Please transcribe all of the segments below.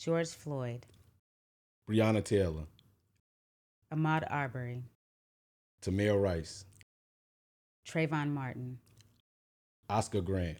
George Floyd, Breonna Taylor, Ahmaud Arbery, Tamir Rice, Trayvon Martin, Oscar Grant,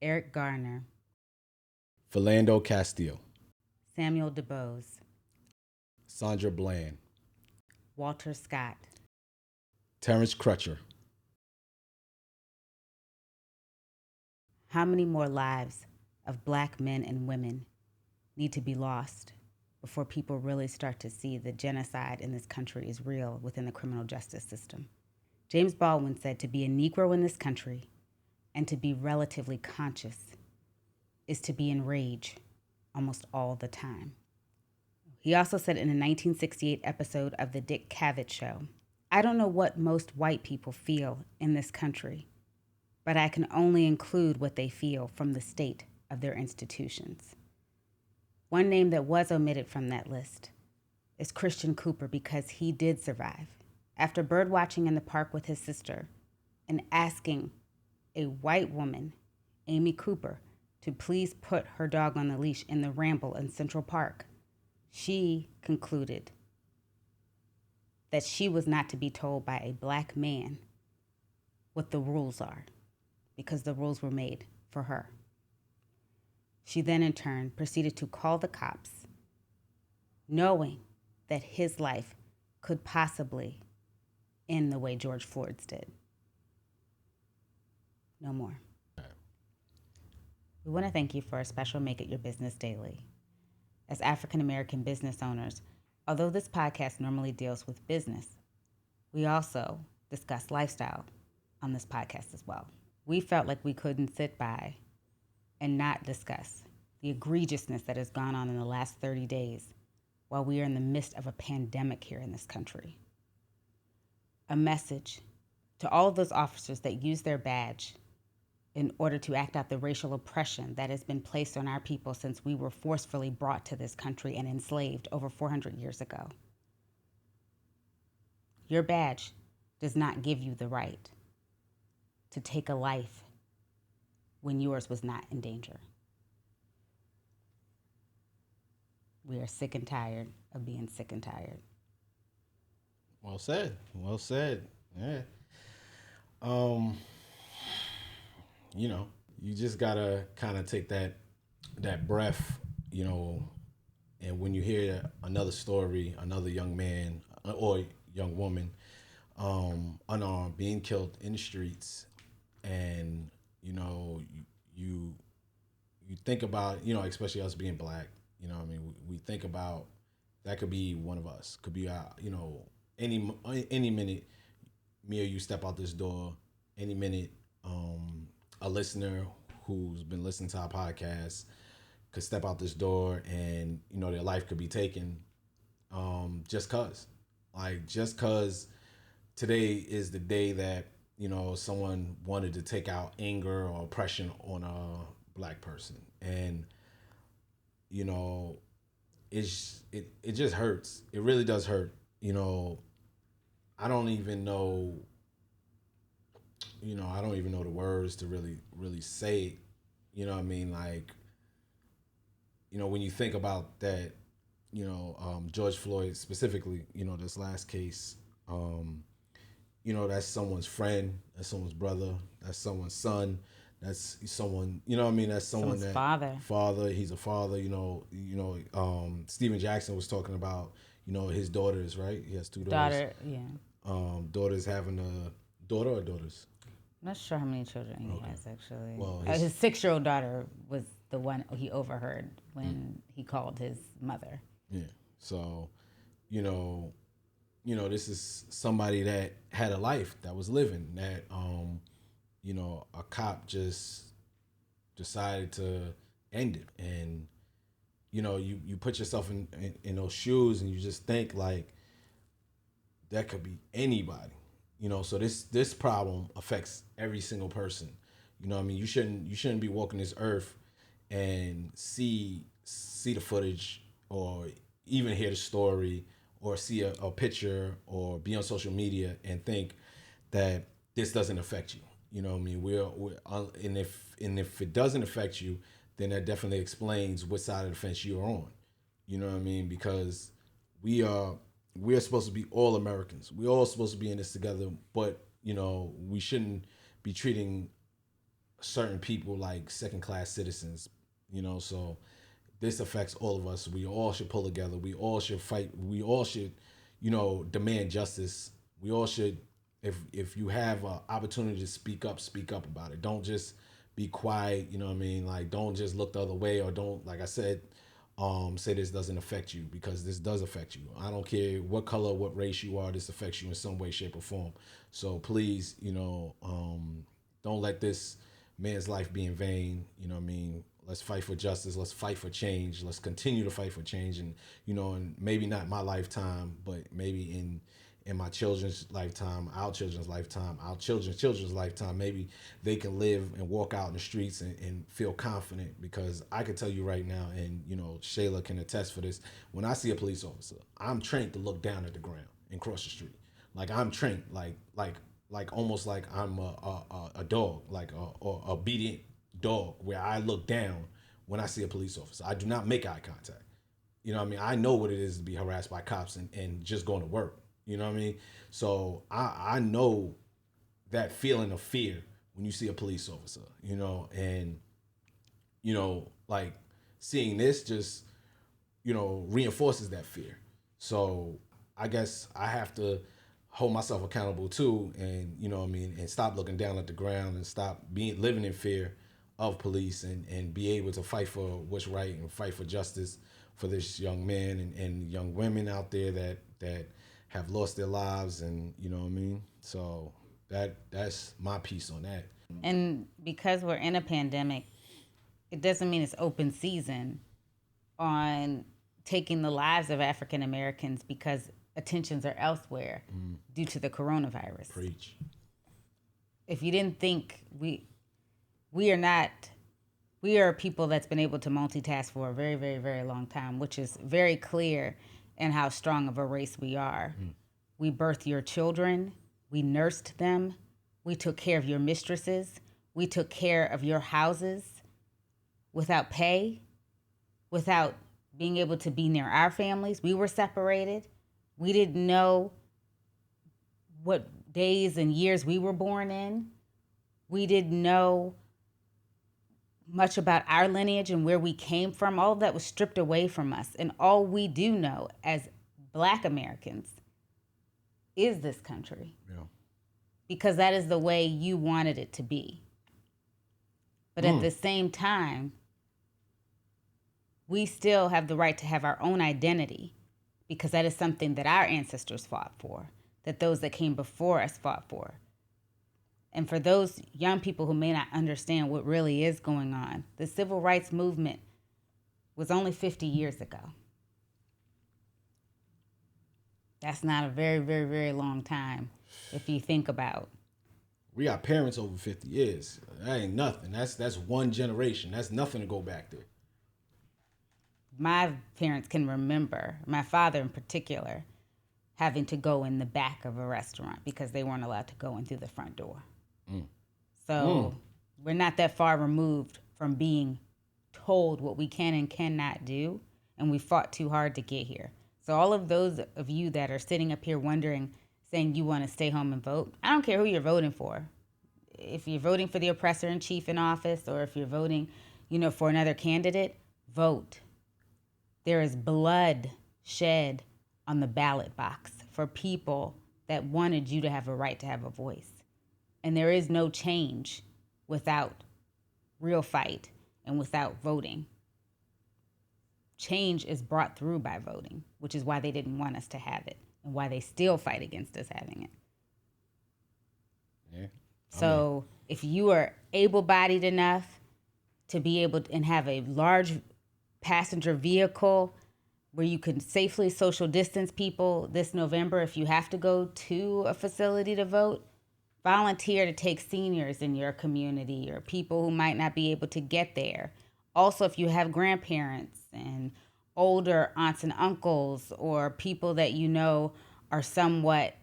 Eric Garner, Philando Castile, Samuel DuBose, Sandra Bland, Walter Scott, Terrence Crutcher. How many more lives of Black men and women need to be lost before people really start to see the genocide in this country is real within the criminal justice system? James Baldwin said to be a Negro in this country and to be relatively conscious is to be in rage almost all the time. He also said in a 1968 episode of The Dick Cavett Show, I don't know what most white people feel in this country, but I can only include what they feel from the state of their institutions. One name that was omitted from that list is Christian Cooper because he did survive. After bird watching in the park with his sister and asking a white woman, Amy Cooper, to please put her dog on the leash in the ramble in Central Park, she concluded that she was not to be told by a Black man what the rules are, because the rules were made for her. She then, in turn, proceeded to call the cops, knowing that his life could possibly end the way George Floyd's did. No more. We want to thank you for a special Make It Your Business Daily. As African American business owners, although this podcast normally deals with business, we also discuss lifestyle on this podcast as well. We felt like we couldn't sit by and not discuss the egregiousness that has gone on in the last 30 days while we are in the midst of a pandemic here in this country. A message to all of those officers that use their badge in order to act out the racial oppression that has been placed on our people since we were forcefully brought to this country and enslaved over 400 years ago. Your badge does not give you the right to take a life when yours was not in danger. We are sick and tired of being sick and tired. Well said. Well said. Yeah. You just gotta kind of take that breath, and when you hear another story, another young man or young woman, unarmed, being killed in the streets, and you think about, especially us being Black, we think about that could be one of us, could be any minute, me or you step out this door, any minute, a listener who's been listening to our podcast could step out this door and, their life could be taken, just cause today is the day that, someone wanted to take out anger or oppression on a Black person. And, it just hurts. It really does hurt. I don't even know the words to really say it. When you think about that, George Floyd specifically, this last case, that's someone's friend, that's someone's brother, that's someone's son, that's someone, that's someone's father. He's a father, Stephen Jackson was talking about, his daughters, right? He has two daughters. Daughters having a daughter or daughters? I'm not sure how many children he has, actually. Well, his 6-year-old daughter was the one he overheard when he called his mother. Yeah. So, this is somebody that had a life, that was living, that, a cop just decided to end it. And, you put yourself in those shoes and you just think like that could be anybody. So this problem affects every single person. You shouldn't be walking this earth and see the footage or even hear the story or see a picture or be on social media and think that this doesn't affect you. We're and if it doesn't affect you, then that definitely explains what side of the fence you're on. You know what I mean? Because we are we are supposed to be all Americans. We're all supposed to be in this together, but we shouldn't be treating certain people like second class citizens. So this affects all of us. We all should pull together. We all should fight. We all should, demand justice. We all should. If you have an opportunity to speak up about it. Don't just be quiet. You know what I mean? Like, don't just look the other way, or don't, like I said, say this doesn't affect you, because this does affect you. I don't care what color, what race you are. This affects you in some way, shape, or form. So please, don't let this man's life be in vain. You know what I mean? Let's fight for justice. Let's fight for change. Let's continue to fight for change. And and maybe not my lifetime, but maybe in my children's lifetime, our children's lifetime, our children's lifetime, maybe they can live and walk out in the streets and feel confident. Because I can tell you right now, and Shayla can attest for this, when I see a police officer, I'm trained to look down at the ground and cross the street. Like, I'm trained, like almost like I'm a dog, like a obedient dog, where I look down when I see a police officer. I do not make eye contact. You know what I mean? I know what it is to be harassed by cops and just going to work. You know what I mean? So I know that feeling of fear when you see a police officer, and, like, seeing this just, reinforces that fear. So I guess I have to hold myself accountable too, and and stop looking down at the ground, and stop living in fear of police, and be able to fight for what's right, and fight for justice for this young man and young women out there that have lost their lives, and you know what I mean. So that's my piece on that. And because we're in a pandemic, it doesn't mean it's open season on taking the lives of African Americans, because attentions are elsewhere due to the coronavirus. Preach. If you didn't think we are people that's been able to multitask for a very, very, very long time, which is very clear in how strong of a race we are. We birthed your children. We nursed them. We took care of your mistresses. We took care of your houses without pay, without being able to be near our families. We were separated. We didn't know what days and years we were born in. We didn't know much about our lineage and where we came from. All of that was stripped away from us. And all we do know as Black Americans is this country. Yeah. Because that is the way you wanted it to be. But at the same time, we still have the right to have our own identity, because that is something that our ancestors fought for, that those that came before us fought for. And for those young people who may not understand what really is going on, the civil rights movement was only 50 years ago. That's not a very, very, very long time if you think about. We got parents over 50 years. That ain't nothing. That's one generation. That's nothing to go back to. My parents can remember, my father in particular, having to go in the back of a restaurant because they weren't allowed to go in through the front door. So we're not that far removed from being told what we can and cannot do, and we fought too hard to get here. So all of those of you that are sitting up here wondering, saying you want to stay home and vote, I don't care who you're voting for. If you're voting for the oppressor in chief in office, or if you're voting, for another candidate, vote. There is blood shed on the ballot box for people that wanted you to have a right to have a voice. And there is no change without real fight and without voting. Change is brought through by voting, which is why they didn't want us to have it and why they still fight against us having it. Yeah. So if you are able-bodied enough to be able to, and have a large passenger vehicle where you can safely social distance people this November, if you have to go to a facility to vote, volunteer to take seniors in your community or people who might not be able to get there. Also, if you have grandparents and older aunts and uncles or people that are somewhat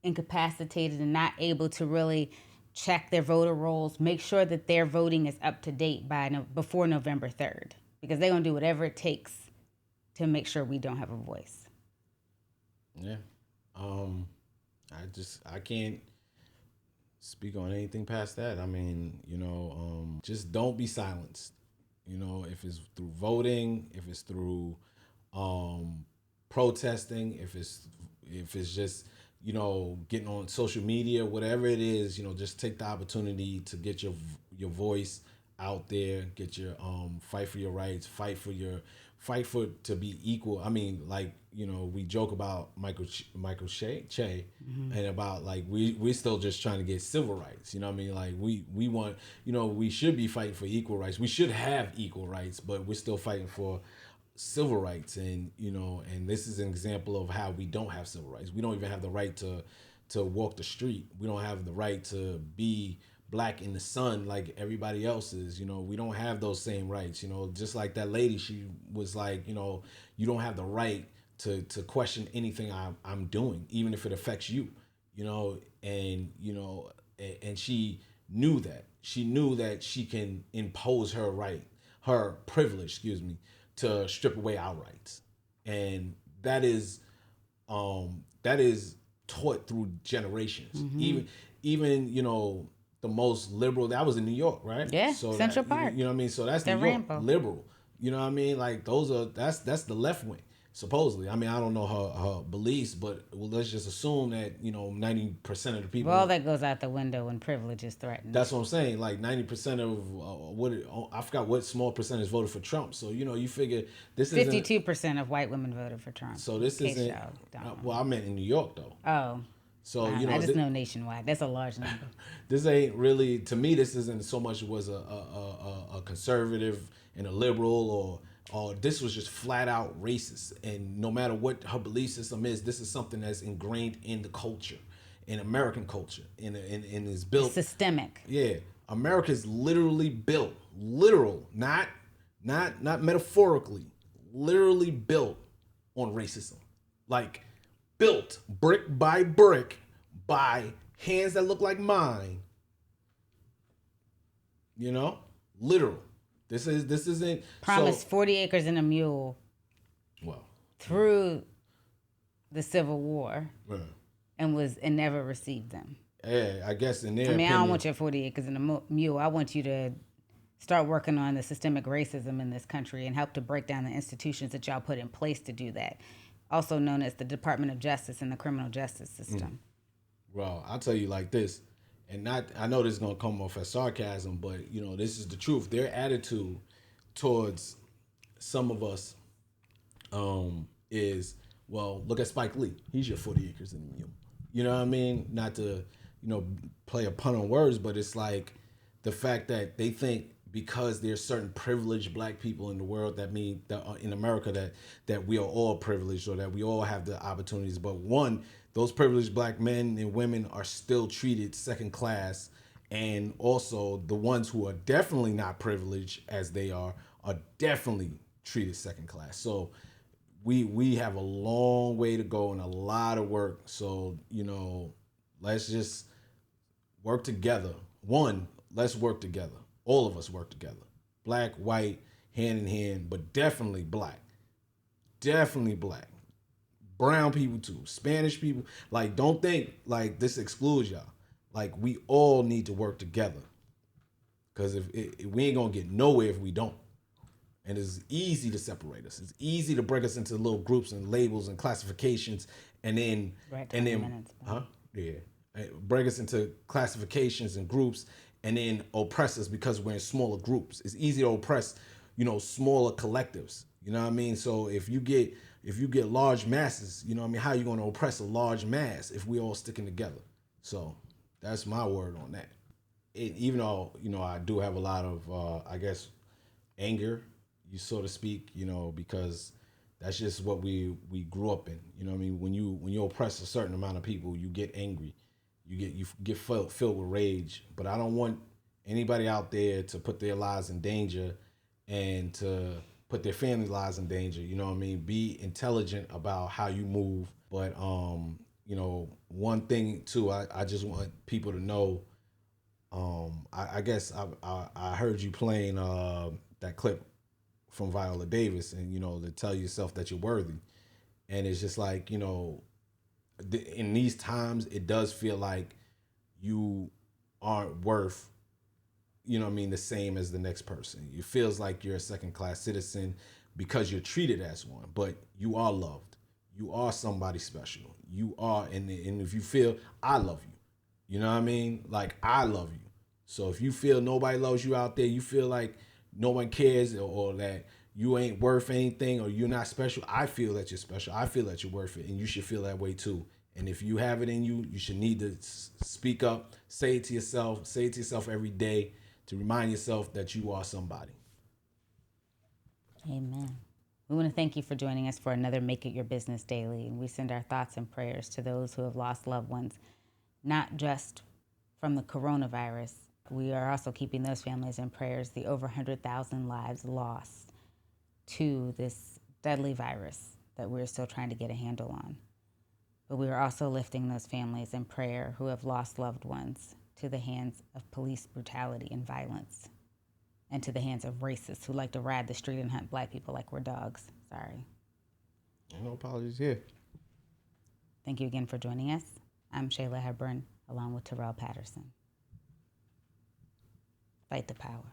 incapacitated and not able to really check their voter rolls, make sure that their voting is up to date before November 3rd, because they're going to do whatever it takes to make sure we don't have a voice. Yeah. I can't speak on anything past that. I mean, just don't be silenced. If it's through voting, if it's through protesting, if it's just getting on social media, whatever it is, just take the opportunity to get your voice out there, get your fight for your rights, fight for to be equal. I mean, like, we joke about Michael Che, and about like we're still just trying to get civil rights. You know what I mean? Like we want, we should be fighting for equal rights. We should have equal rights, but we're still fighting for civil rights. And and this is an example of how we don't have civil rights. We don't even have the right to walk the street. We don't have the right to be black in the sun like everybody else is. We don't have those same rights. Just like that lady, she was like, you don't have the right to question anything I'm doing, even if it affects you. And she knew that. She knew that she can impose her privilege, to strip away our rights. And that is taught through generations. Even the most liberal, that was in New York, right? Yeah, so Central Park. You know what I mean? So that's New York, Rambo. liberal. You know what I mean? Like that's the left wing, supposedly. I mean, I don't know her beliefs, but let's just assume that 90% of the people. Well, that goes out the window when privilege is threatened. That's what I'm saying. Like 90% of I forgot what small percentage voted for Trump. So you figure this is 52% of white women voted for Trump. So this isn't. Well, I meant in New York though. Oh. So I just know nationwide. That's a large number. This ain't really, to me. This isn't so much was a conservative and a liberal, or this was just flat out racist. And no matter what her belief system is, this is something that's ingrained in the culture, in American culture, and is built systemic. Yeah, America's literally built, not metaphorically, literally built on racism, like. Built brick by brick by hands that look like mine. Literal. This isn't promised 40 acres and a mule. Well, through the Civil War, and never received them. Yeah, I guess in their opinion, I don't want your 40 acres and a mule. I want you to start working on the systemic racism in this country and help to break down the institutions that y'all put in place to do that. Also known as the Department of Justice and the criminal justice system. Well, I'll tell you like this, and I know this is gonna come off as sarcasm, but this is the truth. Their attitude towards some of us is, well, look at Spike Lee. He's your 40 acres and a mule. You know what I mean? Not to play a pun on words, but it's like the fact that they think, because there's certain privileged black people in the world, that mean that in America that we are all privileged, or that we all have the opportunities. But one, those privileged black men and women are still treated second class, and also the ones who are definitely not privileged as they are definitely treated second class. So we have a long way to go and a lot of work. So let's just work together. One, let's work together. All of us work together. Black, white, hand in hand, but definitely black. Definitely black. Brown people too. Spanish people. Like, don't think like this excludes y'all. Like, we all need to work together. Because if we ain't going to get nowhere if we don't. And it's easy to separate us. It's easy to break us into little groups and labels and classifications, and then break us into classifications and groups, and then oppress us because we're in smaller groups. It's easy to oppress, smaller collectives. You know what I mean? So if you get large masses, how are you going to oppress a large mass if we all sticking together? So that's my word on that. Even though, I do have a lot of, I guess, anger, so to speak, because that's just what we grew up in. You know what I mean? When you oppress a certain amount of people, you get angry. You get filled with rage. But I don't want anybody out there to put their lives in danger and to put their family lives in danger. You know what I mean? Be intelligent about how you move. But one thing too, I just want people to know, I guess I heard you playing that clip from Viola Davis, and to tell yourself that you're worthy, and it's just like in these times it does feel like you aren't worth what I mean, the same as the next person. It feels like you're a second class citizen because you're treated as one, but you are loved. You are somebody special. You are, and if you feel I love you, you know what I mean? Like I love you. So if you feel nobody loves you out there, you feel like no one cares, or that you ain't worth anything, or you're not special, I feel that you're special. I feel that you're worth it, and you should feel that way too. And if you have it in you, you should need to speak up, say it to yourself, every day to remind yourself that you are somebody. Amen. We want to thank you for joining us for another Make It Your Business Daily. And we send our thoughts and prayers to those who have lost loved ones, not just from the coronavirus. We are also keeping those families in prayers, the over 100,000 lives lost to this deadly virus that we're still trying to get a handle on. But we are also lifting those families in prayer who have lost loved ones to the hands of police brutality and violence, and to the hands of racists who like to ride the street and hunt black people like we're dogs. Sorry. No apologies here. Thank you again for joining us. I'm Shayla Hepburn, along with Terrell Patterson. Fight the power.